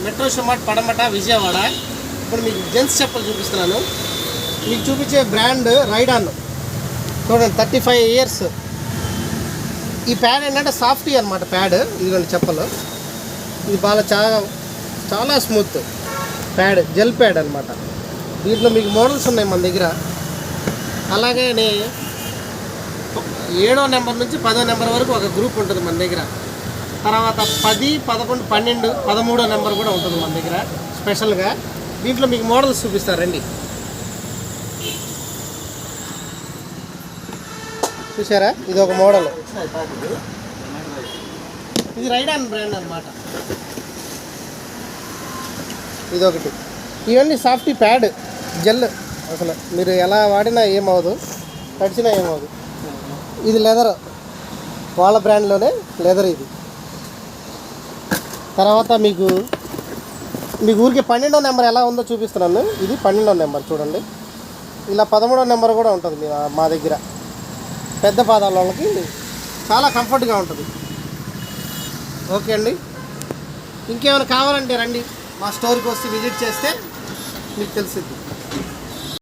Metro షమార్ట్ పడమట విజయవాడ. ఇప్పుడు మీకు జెంట్స్ చెప్పులు చూపిస్తున్నాను. మీకు చూపించే బ్రాండ్ రైడాన్. చూడండి 35 ఇయర్స్. ఈ ప్యాడ్ ఏంటంటే సాఫ్టీ అనమాట ప్యాడ్. ఇదిగోండి చెప్పలు. ఇది చాలా స్మూత్ ప్యాడ్, జెల్ ప్యాడ్ అనమాట. దీంట్లో మీకు మోడల్స్ ఉన్నాయి మన దగ్గర. అలాగే 7వ నెంబర్ నుంచి 10వ నెంబర్ వరకు ఒక గ్రూప్ ఉంటుంది మన దగ్గర. తర్వాత 10, 11, 12, 13వ నెంబర్ కూడా ఉంటుంది మన దగ్గర స్పెషల్గా. దీంట్లో మీకు మోడల్స్ చూపిస్తారండి. చూసారా, ఇది ఒక మోడల్. ఇది రైడాన్ బ్రాండ్ అనమాట. ఇదొకటి. ఇవన్నీ సాఫ్టీ ప్యాడ్, జెల్. అసలు మీరు ఎలా వాడినా ఏమవదు, తడిచినా ఏమవదు. ఇది లెదర్, వాళ్ళ బ్రాండ్లోనే లెదర్ ఇది. తర్వాత మీకు ఊరికి 12వ నెంబర్ ఎలా ఉందో చూపిస్తున్నాను. ఇది 12వ నెంబర్ చూడండి. ఇలా 13వ నెంబర్ కూడా ఉంటుంది మా దగ్గర. పెద్ద పాదాల వాళ్ళకి చాలా కంఫర్ట్గా ఉంటుంది. ఓకే అండి, ఇంకేమైనా కావాలంటే రండి, మా స్టోర్కి వస్తే విజిట్ చేస్తే మీకు తెలిసిద్ది.